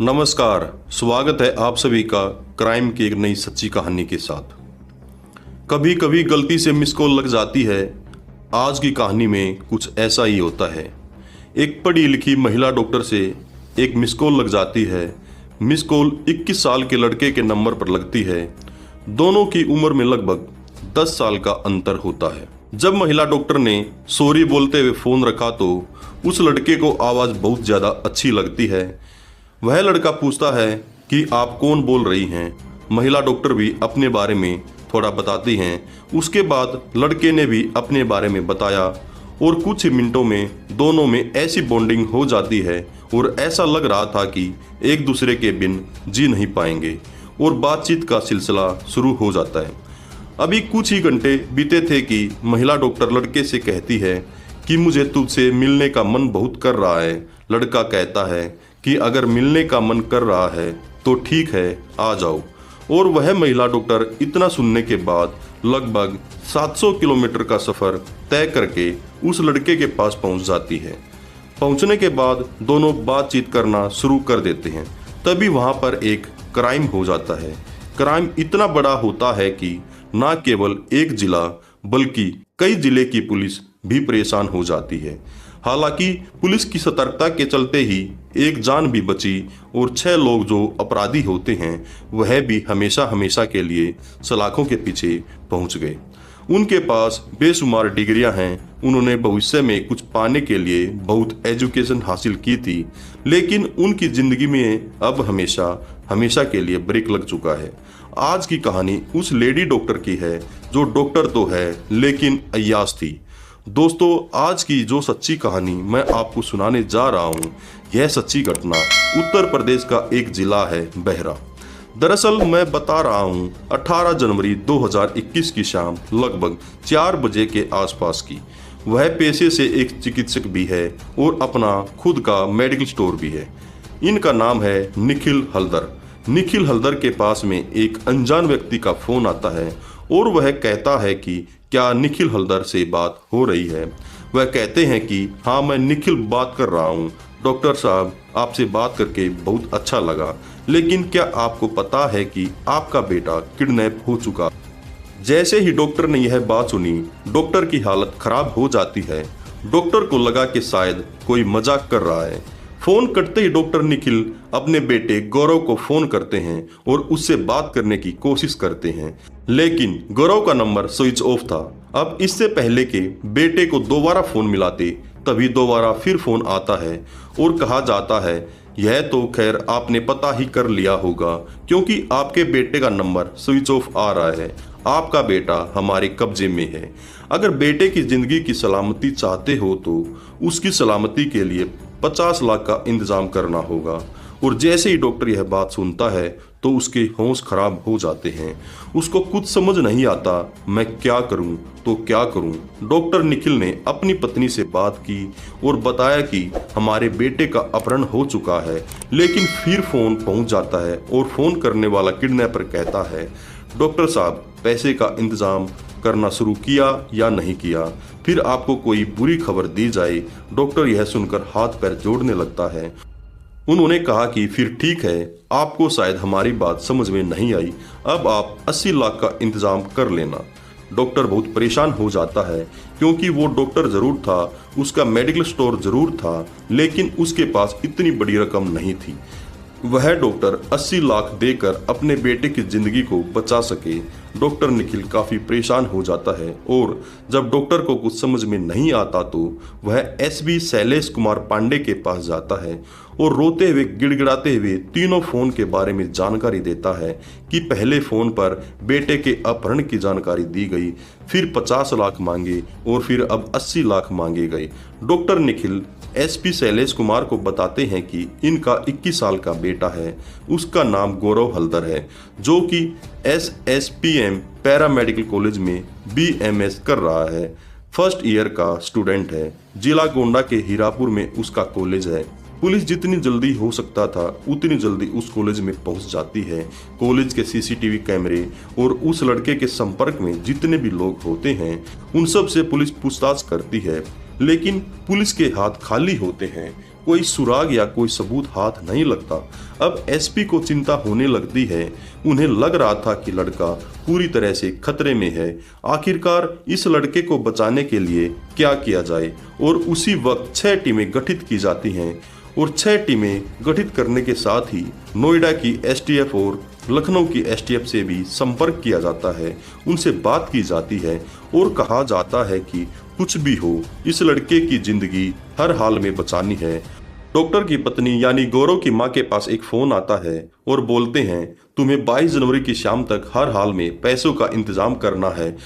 नमस्कार। स्वागत है आप सभी का क्राइम की एक नई सच्ची कहानी के साथ। कभी कभी गलती से मिस कॉल लग जाती है। आज की कहानी में कुछ ऐसा ही होता है। एक पढ़ी लिखी महिला डॉक्टर से एक मिस कॉल लग जाती है। मिस कॉल 21 साल के लड़के के नंबर पर लगती है। दोनों की उम्र में लगभग 10 साल का अंतर होता है। जब महिला डॉक्टर ने सॉरी बोलते हुए फ़ोन रखा तो उस लड़के को आवाज़ बहुत ज़्यादा अच्छी लगती है। वह लड़का पूछता है कि आप कौन बोल रही हैं। महिला डॉक्टर भी अपने बारे में थोड़ा बताती हैं। उसके बाद लड़के ने भी अपने बारे में बताया और कुछ ही मिनटों में दोनों में ऐसी बॉन्डिंग हो जाती है और ऐसा लग रहा था कि एक दूसरे के बिन जी नहीं पाएंगे और बातचीत का सिलसिला शुरू हो जाता है। अभी कुछ ही घंटे बीते थे कि महिला डॉक्टर लड़के से कहती है कि मुझे तुझसे मिलने का मन बहुत कर रहा है। लड़का कहता है कि अगर मिलने का मन कर रहा है तो ठीक है, आ जाओ। और वह महिला डॉक्टर इतना सुनने के बाद लगभग 700 किलोमीटर का सफ़र तय करके उस लड़के के पास पहुंच जाती है। पहुंचने के बाद दोनों बातचीत करना शुरू कर देते हैं। तभी वहां पर एक क्राइम हो जाता है। क्राइम इतना बड़ा होता है कि न केवल एक जिला बल्कि कई जिले की पुलिस भी परेशान हो जाती है। हालांकि पुलिस की सतर्कता के चलते ही एक जान भी बची और 6 लोग जो अपराधी होते हैं वह भी हमेशा हमेशा के लिए सलाखों के पीछे पहुंच गए। उनके पास बेशुमार डिग्रियां हैं। उन्होंने भविष्य में कुछ पाने के लिए बहुत एजुकेशन हासिल की थी, लेकिन उनकी जिंदगी में अब हमेशा हमेशा के लिए ब्रेक लग चुका है। आज की कहानी उस लेडी डॉक्टर की है जो डॉक्टर तो है लेकिन अय्याश थी। दोस्तों, आज की जो सच्ची कहानी मैं आपको सुनाने जा रहा हूँ, यह सच्ची घटना उत्तर प्रदेश का एक जिला है बहरा। दरअसल मैं बता रहा हूँ 18 जनवरी 2021 की शाम लगभग 4 बजे के आसपास की। वह पेशे से एक चिकित्सक भी है और अपना खुद का मेडिकल स्टोर भी है। इनका नाम है निखिल हल्दर। निखिल हल्दर के पास में एक अनजान व्यक्ति का फोन आता है और वह कहता है कि क्या निखिल हल्दर से बात हो रही है। वह कहते हैं कि हाँ, मैं निखिल बात कर रहा हूँ। डॉक्टर साहब, आपसे बात करके बहुत अच्छा लगा, लेकिन क्या आपको पता है कि आपका बेटा किडनैप हो चुका। जैसे ही डॉक्टर ने यह बात सुनी, डॉक्टर की हालत खराब हो जाती है। डॉक्टर को लगा कि शायद कोई मजाक कर रहा है। फोन कटते ही डॉक्टर निखिल अपने बेटे गौरव को फोन करते हैं और उससे बात करने की कोशिश करते हैं, लेकिन गौरव का नंबर स्विच ऑफ था। अब इससे पहले के बेटे को दोबारा फोन मिलाते तभी दोबारा फिर फोन आता है और कहा जाता है यह तो खैर आपने पता ही कर लिया होगा क्योंकि आपके बेटे का नंबर स्विच ऑफ आ रहा है। आपका बेटा हमारे कब्जे में है। अगर बेटे की जिंदगी की सलामती चाहते हो तो उसकी सलामती के लिए 50 लाख का इंतजाम करना होगा। और जैसे ही डॉक्टर यह बात सुनता है तो उसके होश खराब हो जाते हैं। उसको कुछ समझ नहीं आता, मैं क्या करूं तो क्या करूं। डॉक्टर निखिल ने अपनी पत्नी से बात की और बताया कि हमारे बेटे का अपहरण हो चुका है, लेकिन फिर फोन पहुंच जाता है और फोन करने वाला किडनैपर कहता है डॉक्टर साहब, पैसे का इंतजाम करना शुरू किया या नहीं किया, फिर आपको कोई बुरी खबर दी जाए। डॉक्टर यह सुनकर हाथ पैर जोड़ने लगता है। उन्होंने कहा कि फिर ठीक है, आपको शायद हमारी बात समझ में नहीं आई, अब आप 80 लाख का इंतजाम कर लेना। डॉक्टर बहुत परेशान हो जाता है क्योंकि वो डॉक्टर जरूर था, उसका मेडिकल स्टोर जरूर था, लेकिन उसके पास इतनी बड़ी रकम नहीं थी। वह डॉक्टर 80 लाख देकर अपने बेटे की जिंदगी को बचा सके। डॉक्टर निखिल काफ़ी परेशान हो जाता है और जब डॉक्टर को कुछ समझ में नहीं आता तो वह एसपी शैलेश कुमार पांडे के पास जाता है और रोते हुए गिड़गिड़ाते हुए तीनों फ़ोन के बारे में जानकारी देता है कि पहले फ़ोन पर बेटे के अपहरण की जानकारी दी गई, फिर 50 लाख मांगे और फिर अब 80 लाख मांगे गए। डॉक्टर निखिल एसपी शैलेश कुमार को बताते हैं कि इनका 21 साल का बेटा है, उसका नाम गौरव हल्दर है, जो कि एसएसपीएम पैरामेडिकल कॉलेज में बीएमएस कर रहा है। फर्स्ट ईयर का स्टूडेंट है। जिला गोंडा के हीरापुर में उसका कॉलेज है। पुलिस जितनी जल्दी हो सकता था उतनी जल्दी उस कॉलेज में पहुंच जाती है। कॉलेज के सीसीटीवी कैमरे और उस लड़के के संपर्क में जितने भी लोग होते हैं उन सब से पुलिस पूछताछ करती है। लेकिन पुलिस के हाथ खाली होते हैं। कोई सुराग या कोई सबूत हाथ नहीं लगता। अब एसपी को चिंता होने लगती है। उन्हें लग रहा था कि लड़का पूरी तरह से खतरे में है। आखिरकार इस लड़के को बचाने के लिए क्या किया जाए, और उसी वक्त 6 टीमें गठित की जाती हैं और 6 टीमें गठित करने के साथ ही नोएडा की एसटीएफ और लखनऊ की एसटीएफ से भी संपर्क किया जाता है। उनसे बात की जाती है और कहा जाता है कि कुछ भी हो, इस लड़के की जिंदगी हर हाल में बचानी है। डॉक्टर की पत्नी यानी गौरव की मां के पास एक फोन आता है और बोलते हैं, तुम्हें 22 जनवरी की शाम तक हर हाल में पैसों का इंतजाम करना है।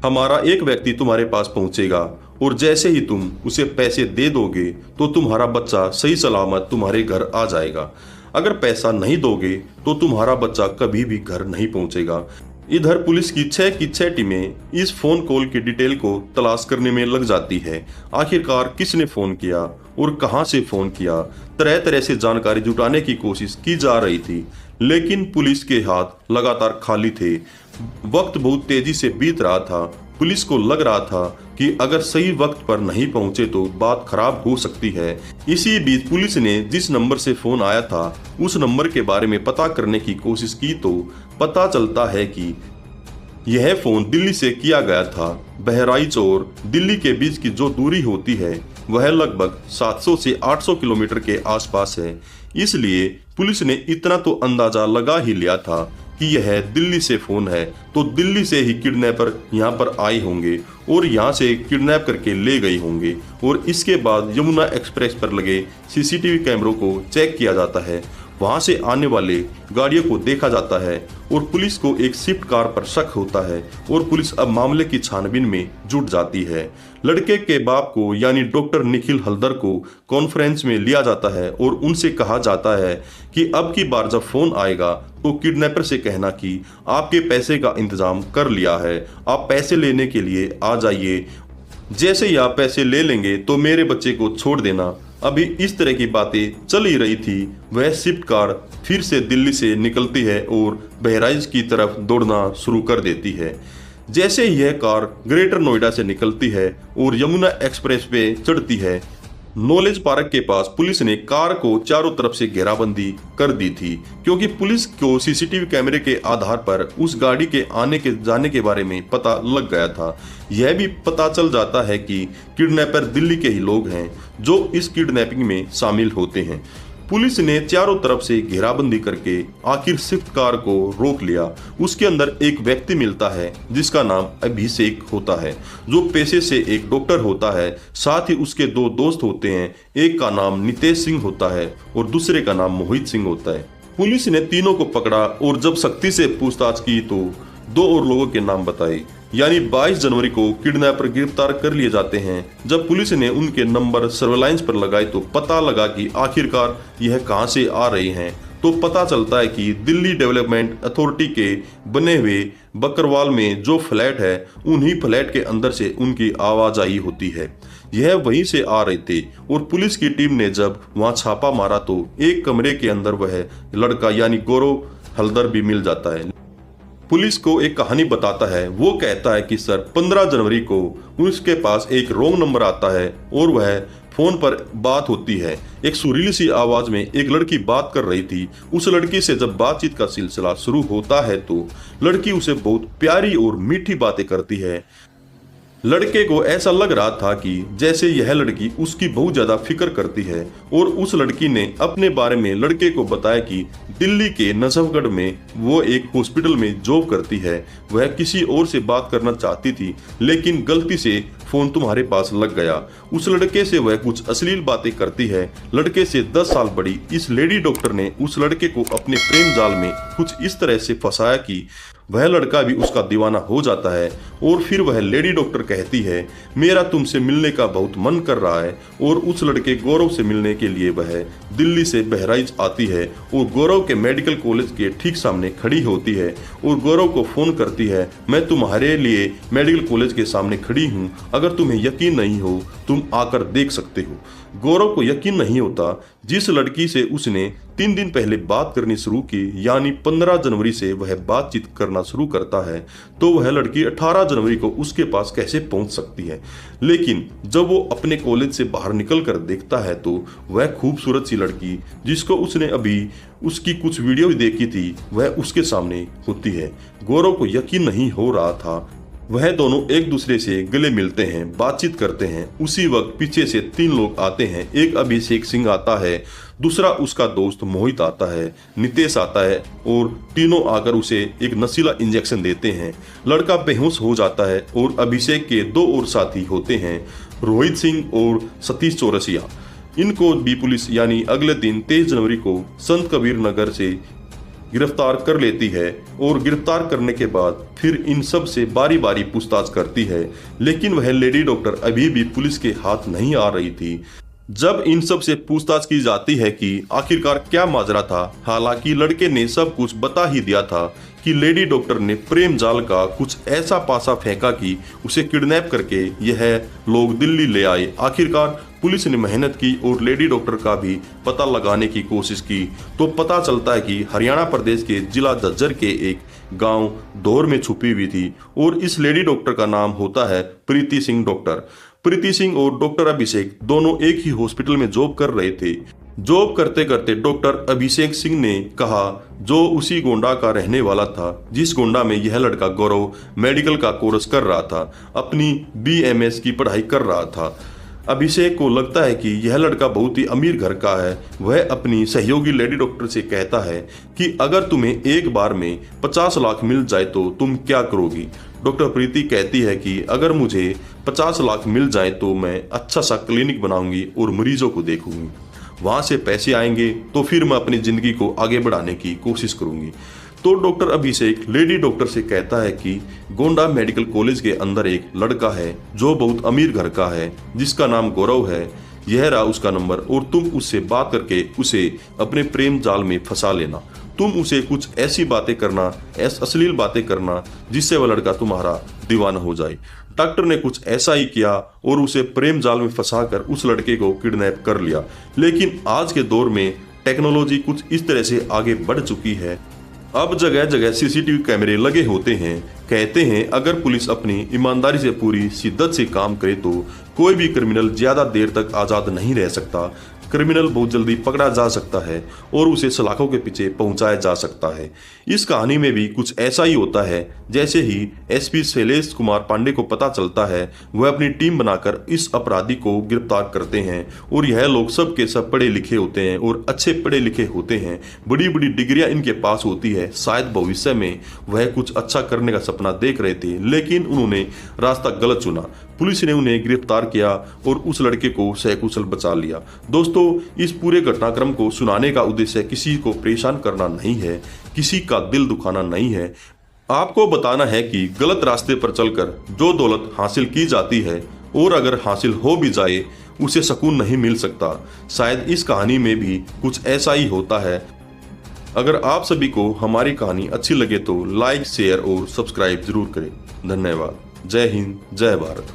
हमारा एक व्यक्ति तुम्हारे पास पहुंचेगा और जैसे ही तुम उसे पैसे दे दोगे तो तुम्हारा बच्चा सही सलामत तुम्हारे घर आ जाएगा। अगर पैसा नहीं दोगे तो तुम्हारा बच्चा कभी भी घर नहीं पहुंचेगा। इधर पुलिस की 6 टीमें इस फोन कॉल की डिटेल को तलाश करने में लग जाती है। आखिरकार किसने फोन किया और कहां से फोन किया, तरह तरह से जानकारी जुटाने की कोशिश की जा रही थी, लेकिन पुलिस के हाथ लगातार खाली थे। वक्त बहुत तेजी से बीत रहा था। पुलिस को लग रहा था कि अगर सही वक्त पर नहीं पहुंचे तो बात खराब हो सकती है। इसी बीच पुलिस ने जिस नंबर से फोन आया था उस नंबर के बारे में पता करने की कोशिश की तो पता चलता है कि यह फोन दिल्ली से किया गया था। बहराइच और दिल्ली के बीच की जो दूरी होती है वह लगभग 700 से 800 किलोमीटर के आसपास है। इसलिए पुलिस ने इतना तो अंदाजा लगा ही लिया था कि यह दिल्ली से फोन है, तो दिल्ली से ही किडनैपर यहाँ पर आए होंगे और यहाँ से किडनैप करके ले गए होंगे। और इसके बाद यमुना एक्सप्रेस पर लगे सीसीटीवी कैमरों को चेक किया जाता है। वहां से आने वाले गाड़ियों को देखा जाता है और पुलिस को एक स्विफ्ट कार पर शक होता है और पुलिस अब मामले की छानबीन में जुट जाती है। लड़के के बाप को यानी डॉक्टर निखिल हल्दर को कॉन्फ्रेंस में लिया जाता है और उनसे कहा जाता है कि अब की बार जब फोन आएगा तो किडनैपर से कहना कि आपके पैसे का इंतजाम कर लिया है, आप पैसे लेने के लिए आ जाइए। जैसे ही आप पैसे ले लेंगे तो मेरे बच्चे को छोड़ देना। अभी इस तरह की बातें चल ही रही थी। वह स्विफ्ट कार फिर से दिल्ली से निकलती है और बहराइच की तरफ दौड़ना शुरू कर देती है। जैसे ही यह कार ग्रेटर नोएडा से निकलती है और यमुना एक्सप्रेस पे चढ़ती है, नॉलेज पार्क के पास पुलिस ने कार को चारों तरफ से घेराबंदी कर दी थी, क्योंकि पुलिस को सीसीटीवी कैमरे के आधार पर उस गाड़ी के आने के जाने के बारे में पता लग गया था। यह भी पता चल जाता है कि किडनैपर दिल्ली के ही लोग हैं जो इस किडनैपिंग में शामिल होते हैं। पुलिस ने चारों तरफ से घेराबंदी करके आखिर स्विफ्ट कार को रोक लिया। उसके अंदर एक व्यक्ति मिलता है जिसका नाम अभिषेक होता है, जो पेशे से एक डॉक्टर होता है। साथ ही उसके 2 दोस्त होते हैं, एक का नाम नितेश सिंह होता है और दूसरे का नाम मोहित सिंह होता है। पुलिस ने तीनों को पकड़ा और जब सख्ती से पूछताछ की तो 2 और लोगों के नाम बताए, यानी 22 जनवरी को किडनैपर गिरफ्तार कर लिए जाते हैं। जब पुलिस ने उनके नंबर सर्वेलांस पर लगाए तो पता लगा कि आखिरकार यह कहां से आ रहे हैं। तो पता चलता है कि दिल्ली डेवलपमेंट अथॉरिटी के बने हुए बकरवाल में जो फ्लैट है उन्हीं फ्लैट के अंदर से उनकी आवाजाही होती है। यह वहीं से आ रहे थे और पुलिस की टीम ने जब वहां छापा मारा तो एक कमरे के अंदर वह लड़का यानी गौरव हल्दर भी मिल जाता है। पुलिस को एक कहानी बताता है। वो कहता है कि सर 15 जनवरी को उसके पास एक रॉन्ग नंबर आता है और वह फोन पर बात होती है। एक सुरीली सी आवाज में एक लड़की बात कर रही थी। उस लड़की से जब बातचीत का सिलसिला शुरू होता है तो लड़की उसे बहुत प्यारी और मीठी बातें करती है। लड़के को ऐसा लग रहा था कि जैसे यह लड़की उसकी बहुत ज्यादा फिक्र करती है और उस लड़की ने अपने बारे में लड़के को बताया कि दिल्ली के नजफगढ़ में वो एक हॉस्पिटल में जॉब करती है। वह किसी और से बात करना चाहती थी लेकिन गलती से फोन तुम्हारे पास लग गया। उस लड़के से वह कुछ अश्लील बातें करती है। लड़के से 10 साल बड़ी इस लेडी डॉक्टर ने उस लड़के को अपने प्रेम जाल में कुछ इस तरह से फंसाया कि वह लड़का भी उसका दीवाना हो जाता है। और फिर वह लेडी डॉक्टर कहती है, मेरा तुमसे मिलने का बहुत मन कर रहा है। और उस लड़के गौरव से मिलने के लिए वह दिल्ली से बहराइच आती है और गौरव के मेडिकल कॉलेज के ठीक सामने खड़ी होती है और गौरव को फोन करती है, मैं तुम्हारे लिए मेडिकल कॉलेज के सामने खड़ी हूँ, अगर तुम्हें यकीन नहीं हो तुम आकर देख सकते हो। गौरव को यकीन नहीं होता जिस लड़की से उसने 3 दिन पहले बात करनी शुरू की, यानी 15 जनवरी से वह बातचीत करना शुरू करता है, तो वह लड़की 18 जनवरी को उसके पास कैसे पहुंच सकती है। लेकिन जब वो अपने कॉलेज से बाहर निकल कर देखता है तो वह खूबसूरत सी लड़की, जिसको उसने अभी उसकी कुछ वीडियो देखी थी, वह उसके सामने होती है। गौरव को यकीन नहीं हो रहा था। वह दोनों एक दूसरे से गले मिलते हैं, बातचीत करते हैं। उसी वक्त पीछे से 3 लोग आते हैं। एक अभिषेक सिंह आता है, दूसरा उसका दोस्त मोहित आता है, नितेश आता है और तीनों आकर उसे एक नशीला इंजेक्शन देते हैं। लड़का बेहोश हो जाता है और अभिषेक के 2 और साथी होते हैं, रोहित सिंह और सतीश चौरसिया। इनको भी पुलिस यानी अगले दिन 23 जनवरी को संत कबीर नगर से गिरफ्तार कर लेती है और गिरफ्तार करने के बाद फिर इन सब से बारी बारी पूछताछ करती है। लेकिन वह लेडी डॉक्टर अभी भी पुलिस के हाथ नहीं आ रही थी। जब इन सब से पूछताछ की जाती है कि आखिरकार क्या माजरा था, हालांकि लड़के ने सब कुछ बता ही दिया था कि लेडी डॉक्टर ने प्रेम जाल का कुछ ऐसा पासा फेंका कि उसे किडनैप करके यह लोग दिल्ली ले आए। आखिरकार पुलिस ने मेहनत की और लेडी डॉक्टर का भी पता लगाने की कोशिश की, तो पता चलता है कि हरियाणा प्रदेश के जिला झज्जर के एक गांव दौर में छुपी हुई थी और इस लेडी डॉक्टर का नाम होता है प्रीति सिंह डॉक्टर। प्रीति सिंह और डॉक्टर अभिषेक दोनों एक ही हॉस्पिटल में जॉब कर रहे थे। जॉब करते करते डॉक्टर अभिषेक सिंह ने कहा, जो उसी गोंडा का रहने वाला था जिस गोंडा में यह लड़का गौरव मेडिकल का कोर्स कर रहा था, अपनी BMS की पढ़ाई कर रहा था। अभिषेक को लगता है कि यह लड़का बहुत ही अमीर घर का है। वह अपनी सहयोगी लेडी डॉक्टर से कहता है कि अगर तुम्हें एक बार में 50 लाख मिल जाए तो तुम क्या करोगी। डॉक्टर प्रीति कहती है कि अगर मुझे 50 लाख मिल जाए तो मैं अच्छा सा क्लिनिक बनाऊंगी और मरीजों को देखूंगी। वहां से पैसे आएंगे तो फिर मैं अपनी जिंदगी को आगे बढ़ाने की कोशिश करूंगी। तो डॉक्टर अभिषेक लेडी डॉक्टर से कहता है कि गोंडा मेडिकल कॉलेज के अंदर एक लड़का है जो बहुत अमीर घर का है, जिसका नाम गौरव है। यह रहा उसका नंबर और तुम उससे बात करके उसे अपने प्रेम जाल में फंसा लेना। तुम उसे कुछ ऐसी बातें करना, अश्लील बातें करना, जिससे वह लड़का तुम्हारा दीवाना हो जाए। डॉक्टर ने कुछ ऐसा ही किया और उसे प्रेम जाल में फंसाकर उस लड़के को किडनैप कर लिया। लेकिन आज के दौर में टेक्नोलॉजी कुछ इस तरह से आगे बढ़ चुकी है, अब जगह जगह CCTV कैमरे लगे होते हैं। कहते हैं अगर पुलिस अपनी ईमानदारी से पूरी शिद्दत से काम करे तो कोई भी क्रिमिनल ज्यादा देर तक आजाद नहीं रह सकता। क्रिमिनल बहुत जल्दी पकड़ा जा सकता है और उसे सलाखों के पीछे पहुंचाया जा सकता है। इस कहानी में भी कुछ ऐसा ही होता है। जैसे ही SP शैलेश कुमार पांडे को पता चलता है, वह अपनी टीम बनाकर इस अपराधी को गिरफ्तार करते हैं और यह लोग सब के सब पढ़े लिखे होते हैं और अच्छे पढ़े लिखे होते हैं। बड़ी बड़ी डिग्रियां इनके पास होती है। शायद भविष्य में वह कुछ अच्छा करने का सपना देख रहे थे, लेकिन उन्होंने रास्ता गलत चुना। पुलिस ने उन्हें गिरफ्तार किया और उस लड़के को सकुशल बचा लिया। दोस्तों, इस पूरे घटनाक्रम को सुनाने का उद्देश्य किसी को परेशान करना नहीं है, किसी का दिल दुखाना नहीं है। आपको बताना है कि गलत रास्ते पर चलकर जो दौलत हासिल की जाती है और अगर हासिल हो भी जाए उसे सुकून नहीं मिल सकता। शायद इस कहानी में भी कुछ ऐसा ही होता है। अगर आप सभी को हमारी कहानी अच्छी लगे तो लाइक, शेयर और सब्सक्राइब जरूर करें। धन्यवाद। जय हिंद, जय भारत।